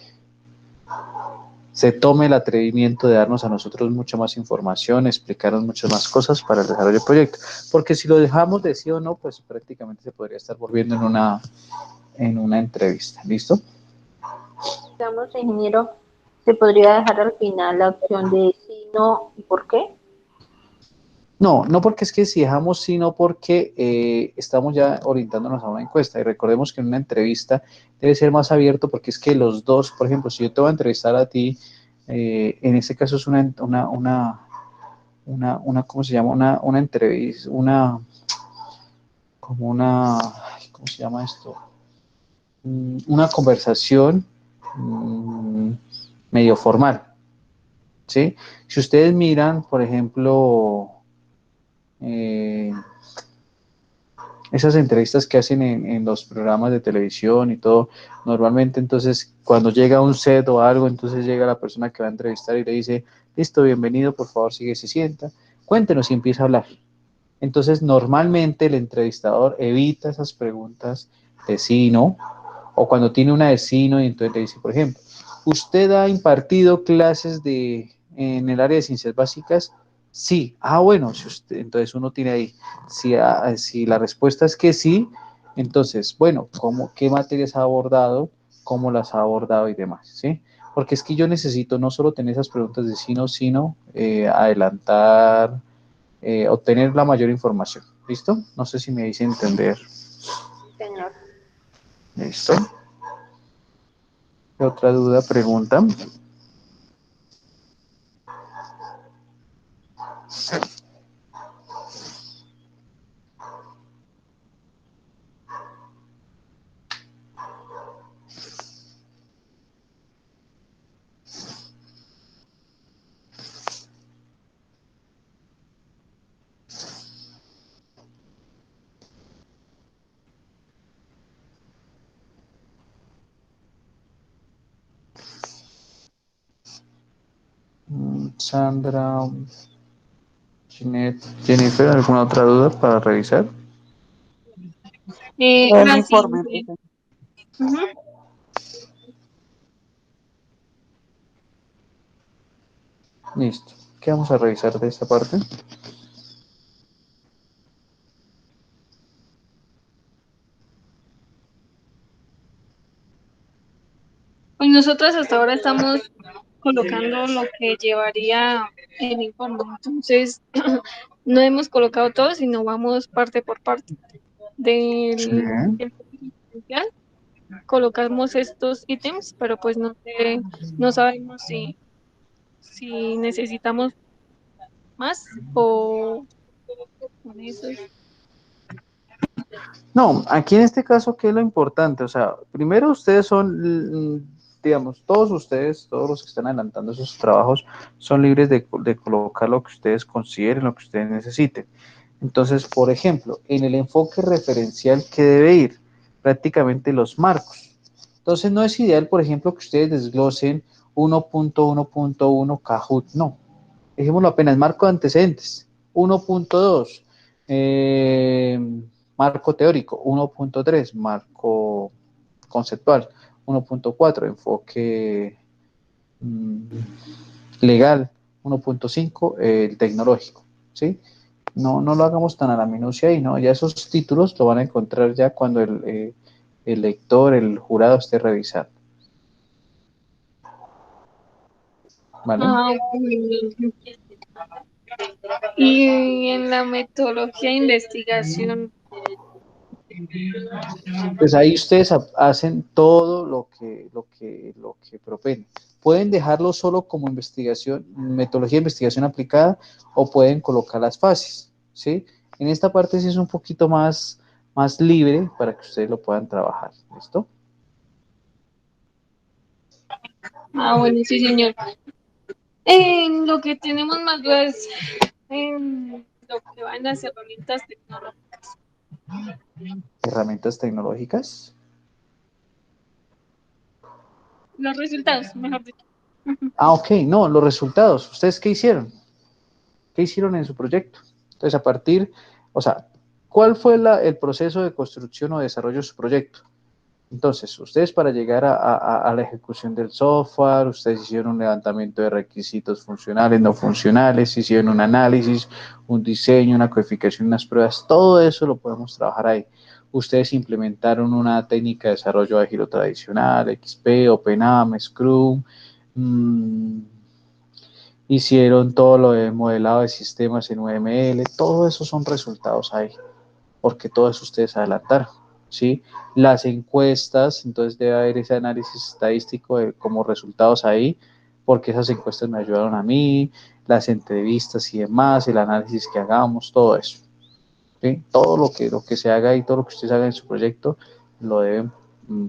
tome el atrevimiento de darnos a nosotros mucha más información, explicarnos muchas más cosas para el desarrollo del proyecto. Porque si lo dejamos de sí o no, pues prácticamente se podría estar volviendo en una entrevista. ¿Listo? Digamos, ingeniero, ¿se podría dejar al final la opción de sí, no y por qué? No porque es que si dejamos, sino porque estamos ya orientándonos a una encuesta. Y recordemos que en una entrevista debe ser más abierto porque es que los dos, por ejemplo, si yo te voy a entrevistar a ti, en este caso es ¿cómo se llama? Una entrevista, ¿cómo se llama esto? Una conversación medio formal, ¿sí? Si ustedes miran, por ejemplo, eh, esas entrevistas que hacen en los programas de televisión y todo, normalmente entonces cuando llega un set o algo, entonces llega la persona que va a entrevistar y le dice, listo, bienvenido, por favor, sigue, se sienta. cuéntenos y empieza a hablar. Entonces, normalmente el entrevistador evita esas preguntas de sí y no, o cuando tiene una de sí y no, y entonces le dice, por ejemplo, ¿usted ha impartido clases en el área de ciencias básicas? Sí. Ah, bueno, si usted, entonces uno tiene ahí, si la respuesta es que sí, entonces, bueno, ¿qué materias ha abordado? ¿Cómo las ha abordado y demás? ¿Sí? Porque es que yo necesito no solo tener esas preguntas de sí, no, sino adelantar, obtener la mayor información. ¿Listo? No sé si me hice entender. Señor. ¿Listo? ¿Qué otra duda, pregunta? Sandra, Jennifer, ¿alguna otra duda para revisar? El La informe, siguiente. profe. Ujú. Listo. ¿Qué vamos a revisar de esta parte? Pues nosotros hasta ahora estamos colocando lo que llevaría el informe. Entonces, no hemos colocado todo, sino vamos parte por parte. Sí. Del enfoque diferencial, colocamos estos ítems, pero pues no sé, no sabemos si necesitamos más o con esos. No, aquí en este caso, ¿qué es lo importante? O sea, primero ustedes son, digamos, todos ustedes, todos los que están adelantando esos trabajos, son libres de colocar lo que ustedes consideren, lo que ustedes necesiten. Entonces, por ejemplo, en el enfoque referencial, ¿qué debe ir? Prácticamente los marcos. Entonces, no es ideal, por ejemplo, que ustedes desglosen 1.1.1 Kahoot, no. Dejémoslo apenas, marco de antecedentes. 1.2, marco teórico. 1.3, marco conceptual. 1.4, enfoque legal. 1.5, el tecnológico. ¿Sí? No, no lo hagamos tan a la minucia y no, ya esos títulos lo van a encontrar ya cuando el lector, el jurado esté revisando. ¿Vale? Ah, bueno. Y en la metodología de investigación, Pues ahí ustedes hacen todo lo que propenen. Pueden dejarlo solo como investigación, metodología de investigación aplicada, o pueden colocar las fases, ¿sí? En esta parte sí es un poquito más libre para que ustedes lo puedan trabajar, ¿listo? bueno, sí, señor. En lo que tenemos más dudas en lo que van las herramientas tecnológicas. Herramientas tecnológicas. Los resultados, mejor dicho. Ah, ok, no, los resultados. ¿Ustedes qué hicieron? ¿Qué hicieron en su proyecto? Entonces, a partir, o sea, ¿cuál fue el proceso de construcción o desarrollo de su proyecto? Entonces, ustedes para llegar a la ejecución del software, ustedes hicieron un levantamiento de requisitos funcionales, no funcionales, hicieron un análisis, un diseño, una codificación, unas pruebas, todo eso lo podemos trabajar ahí. Ustedes implementaron una técnica de desarrollo ágil o tradicional, XP, OpenAM, Scrum, mmm, hicieron todo lo de modelado de sistemas en UML, todo eso son resultados ahí, porque todo eso ustedes adelantaron, ¿sí? Las encuestas, entonces debe haber ese análisis estadístico como resultados ahí, porque esas encuestas me ayudaron a mí, las entrevistas y demás, el análisis que hagamos, todo eso, ¿sí? Todo lo que se haga y todo lo que ustedes hagan en su proyecto, lo deben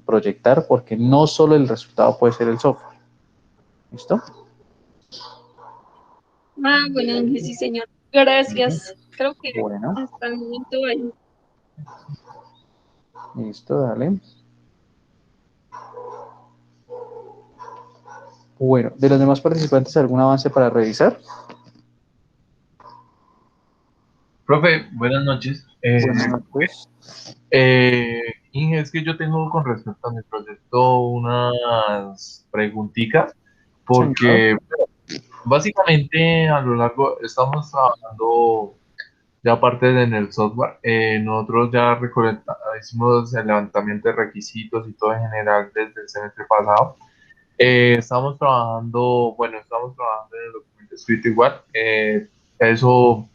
proyectar, porque no solo el resultado puede ser el software, ¿listo? Bueno, Ángel, sí, señor. Gracias. Creo que Bueno, hasta el momento hay. listo, dale. Bueno, de los demás participantes, ¿algún avance para revisar? Profe, buenas noches. Buenas noches. Inge, es que yo tengo con respecto a mi proyecto unas preguntitas, Señor. porque básicamente a lo largo estamos trabajando ya aparte en el software. Nosotros ya hicimos el levantamiento de requisitos y todo en general desde el semestre pasado. Estamos trabajando en el documento escrito igual. Eso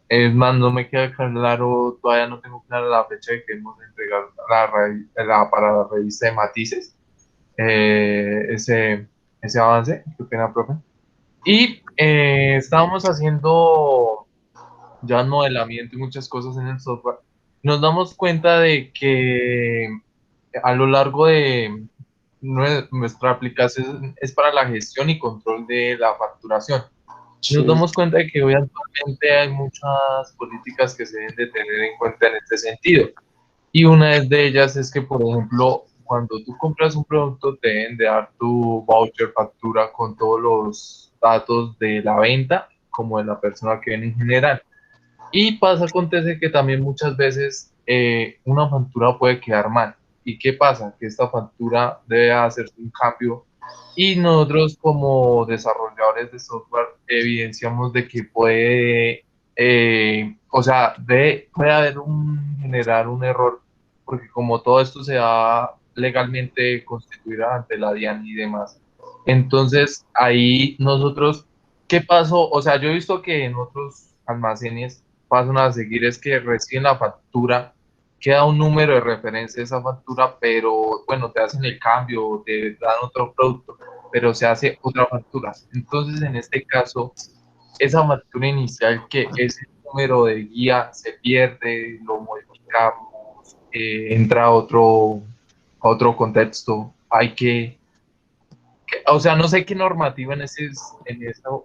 es más, no me queda claro, todavía no tengo clara la fecha de que hemos de entregar para la revista de matices, ese avance. Qué pena, profe. Y estábamos haciendo ya modelamiento y muchas cosas en el software. Nos damos cuenta de que a lo largo de nuestra aplicación es para la gestión y control de la facturación. Nos Sí. damos cuenta de que hoy actualmente hay muchas políticas que se deben de tener en cuenta en este sentido. Y una de ellas es que, por ejemplo, cuando tú compras un producto, te deben de dar tu voucher, factura con todos los datos de la venta, como de la persona que viene en general. Y acontece que también muchas veces una factura puede quedar mal. ¿Y qué pasa? Que esta factura debe hacerse un cambio y nosotros como desarrolladores de software evidenciamos de que puede haber generar un error, porque como todo esto se va legalmente constituir ante la DIAN y demás. Entonces, ahí nosotros, ¿qué pasó? O sea, yo he visto que en otros almacenes pasan a seguir es que reciben la factura, queda un número de referencia de esa factura, pero bueno, te hacen el cambio, te dan otro producto, pero se hace otra factura. Entonces, en este caso, esa factura inicial, que ese número de guía se pierde, lo modificamos, entra a otro contexto, o sea, no sé qué normativa en eso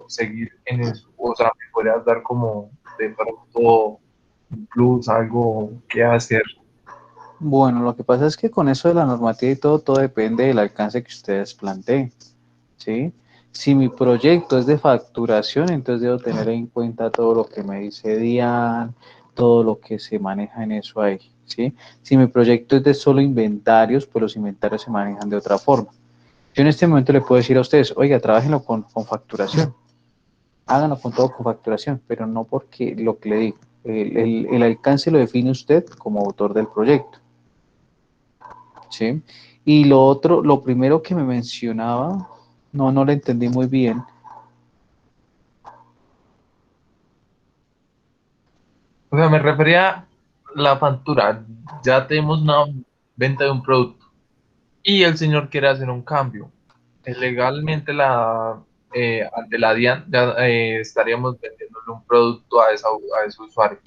seguir en eso, o sea, me podrías dar como de pronto un plus, algo que hacer. Bueno, lo que pasa es que con eso de la normativa y todo depende del alcance que ustedes planteen, ¿sí? Si mi proyecto es de facturación, entonces debo tener en cuenta todo lo que me dice Dian, todo lo que se maneja en eso ahí, ¿sí? Si mi proyecto es de solo inventarios, pues los inventarios se manejan de otra forma. Yo en este momento le puedo decir a ustedes, oiga, trabajenlo con facturación, háganlo con todo con facturación, pero no porque lo que le digo, el alcance lo define usted como autor del proyecto. ¿Sí? Y lo otro, lo primero que me mencionaba, no lo entendí muy bien. O sea, me refería a la factura. Ya tenemos una venta de un producto y el señor quiere hacer un cambio. Legalmente, ante la DIAN, ya estaríamos vendiéndole un producto a ese usuario.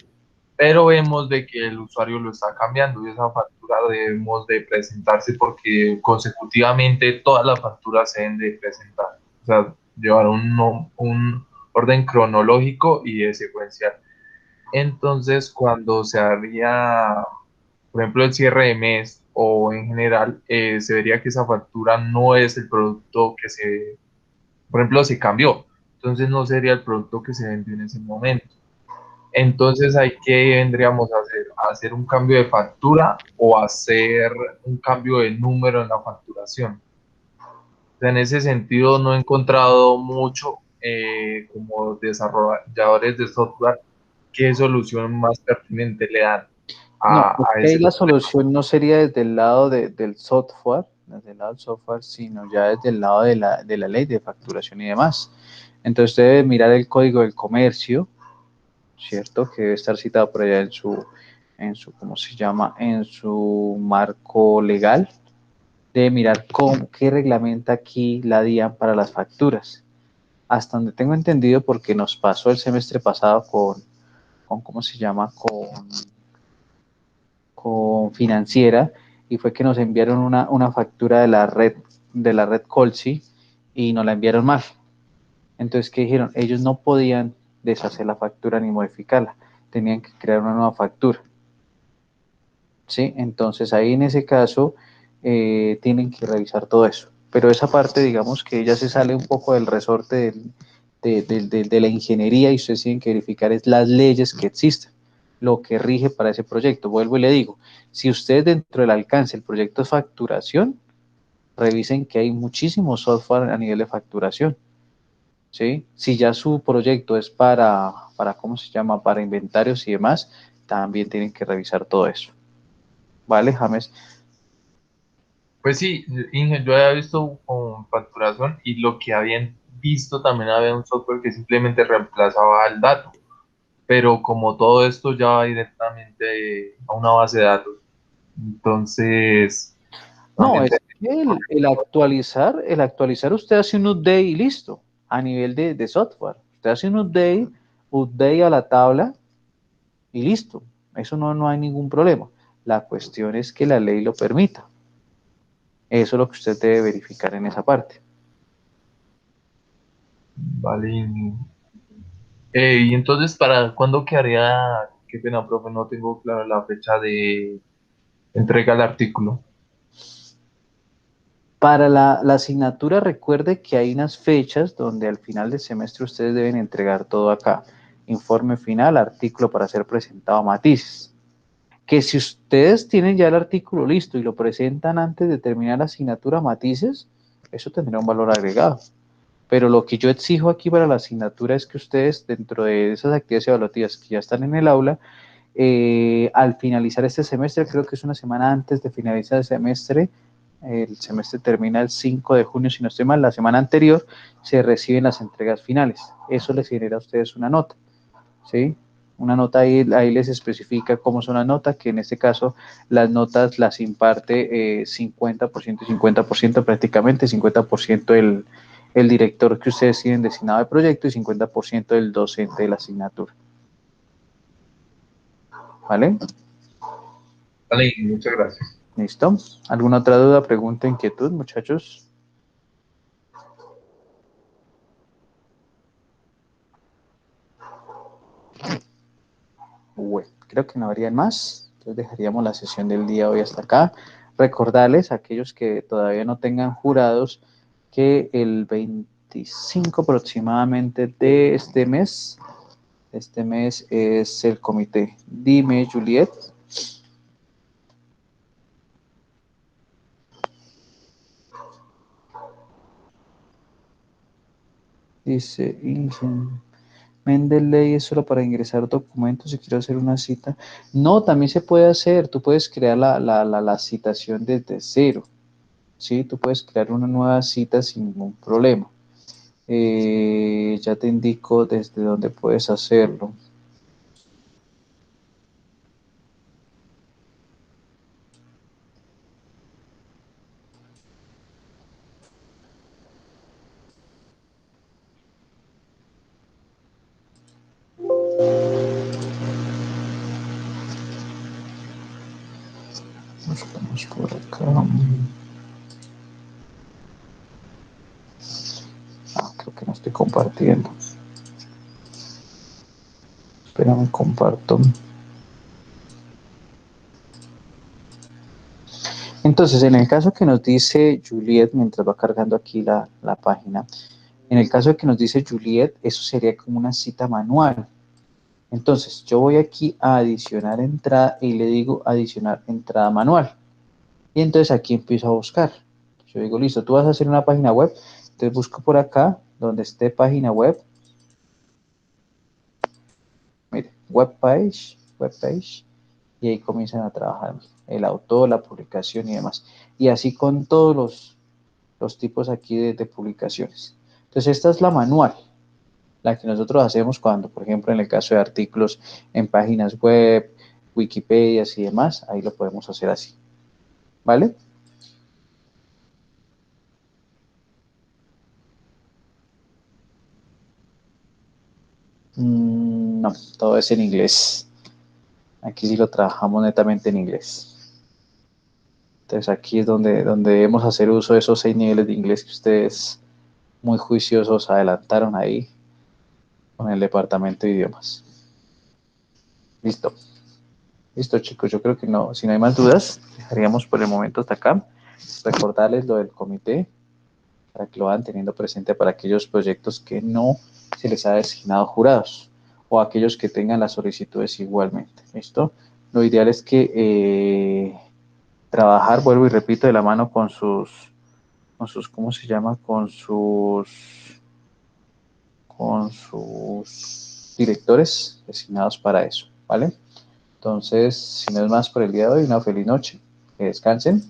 Pero vemos de que el usuario lo está cambiando y esa factura debemos de presentarse porque consecutivamente todas las facturas se deben de presentar. O sea, llevar un orden cronológico y de secuencial. Entonces, cuando se haría, por ejemplo, el cierre de mes o en general, se vería que esa factura no es el producto por ejemplo, se cambió. Entonces no sería el producto que se vendió en ese momento. Entonces, ¿ahí qué vendríamos a hacer? ¿Hacer un cambio de factura o hacer un cambio de número en la facturación? O sea, en ese sentido, no he encontrado mucho como desarrolladores de software qué solución más pertinente le dan No, a ahí ese la problema. solución no sería desde el lado del software, desde el lado del software, sino ya desde el lado de la ley de facturación y demás. Entonces usted debe mirar el código del comercio, ¿cierto? Que debe estar citado por allá ¿cómo se llama? En su marco legal. Debe mirar qué reglamenta aquí la DIAN para las facturas. Hasta donde tengo entendido, porque nos pasó el semestre pasado con ¿cómo se llama? Con Financiera, y fue que nos enviaron una factura de la red Colsi, y nos la enviaron mal. Entonces, ¿qué dijeron? Ellos no podían deshacer la factura ni modificarla, tenían que crear una nueva factura. ¿Sí? Entonces, ahí en ese caso, tienen que revisar todo eso. Pero esa parte, digamos que ya se sale un poco del resorte de la ingeniería, y ustedes tienen que verificar es las leyes que existen. lo que rige para ese proyecto. Vuelvo y le digo, si ustedes dentro del alcance el proyecto es facturación, revisen que hay muchísimo software a nivel de facturación, ¿sí? Si ya su proyecto es para ¿cómo se llama? Para inventarios y demás, también tienen que revisar todo eso. ¿Vale, James? Pues sí, Inge, yo había visto con facturación y lo que habían visto también había un software que simplemente reemplazaba el dato, pero como todo esto ya va directamente a una base de datos, entonces No, también es que el actualizar usted hace un update y listo, a nivel de software. Usted hace un update a la tabla y listo. Eso no hay ningún problema. La cuestión es que la ley lo permita. Eso es lo que usted debe verificar en esa parte. vale. Y entonces, ¿para cuándo quedaría? Qué pena, profe, no tengo clara la fecha de entrega del artículo. Para la asignatura, recuerde que hay unas fechas donde al final del semestre ustedes deben entregar todo acá. Informe final, artículo para ser presentado a matices. Que si ustedes tienen ya el artículo listo y lo presentan antes de terminar la asignatura a matices, eso tendrá un valor agregado. Pero lo que yo exijo aquí para la asignatura es que ustedes, dentro de esas actividades evaluativas que ya están en el aula, al finalizar este semestre, creo que es una semana antes de finalizar el semestre termina el 5 de junio, si no estoy mal, la semana anterior, se reciben las entregas finales. Eso les genera a ustedes una nota, ¿sí? Una nota ahí les especifica cómo son las notas, que en este caso las notas las imparte 50% y 50% prácticamente, 50% el director que ustedes tienen designado de proyecto y 50% el docente de la asignatura. ¿Vale? Vale, muchas gracias. ¿Listo? ¿Alguna otra duda, pregunta, inquietud, muchachos? Bueno, creo que no habrían más. Entonces dejaríamos la sesión del día hoy hasta acá. Recordarles a aquellos que todavía no tengan jurados que el 25 aproximadamente de este mes es el comité. Dime, Juliet. Dice, Mendeley es solo para ingresar documentos si quiero hacer una cita. No, también se puede hacer. Tú puedes crear la citación desde cero. ¿Sí? Tú puedes crear una nueva cita sin ningún problema. Ya te indico desde dónde puedes hacerlo. Buscamos por acá. Creo que no estoy compartiendo. Espérame, comparto. Entonces, en el caso que nos dice Juliet, mientras va cargando aquí la página, en el caso que nos dice Juliet, eso sería como una cita manual. Entonces, yo voy aquí a adicionar entrada y le digo adicionar entrada manual. Y entonces aquí empiezo a buscar. Yo digo, listo, tú vas a hacer una página web. Entonces busco por acá, donde esté página web. Mire, web page. Y ahí comienzan a trabajar el autor, la publicación y demás. Y así con todos los tipos aquí de publicaciones. Entonces esta es la manual, la que nosotros hacemos cuando, por ejemplo, en el caso de artículos en páginas web, Wikipedia y demás, ahí lo podemos hacer así. ¿Vale? No, todo es en inglés. Aquí sí lo trabajamos netamente en inglés. Entonces aquí es donde debemos hacer uso de esos 6 niveles de inglés que ustedes muy juiciosos adelantaron ahí con el departamento de idiomas. Listo. Listo, chicos. Yo creo que no, si no hay más dudas, dejaríamos por el momento hasta acá. Recordarles lo del comité para que lo vayan teniendo presente para aquellos proyectos que no se les ha designado jurados. o aquellos que tengan las solicitudes igualmente. ¿Listo? Lo ideal es que trabajar, vuelvo y repito, de la mano con sus, ¿cómo se llama? Con sus directores designados para eso, ¿vale? Entonces, si no es más por el día de hoy, una feliz noche, que descansen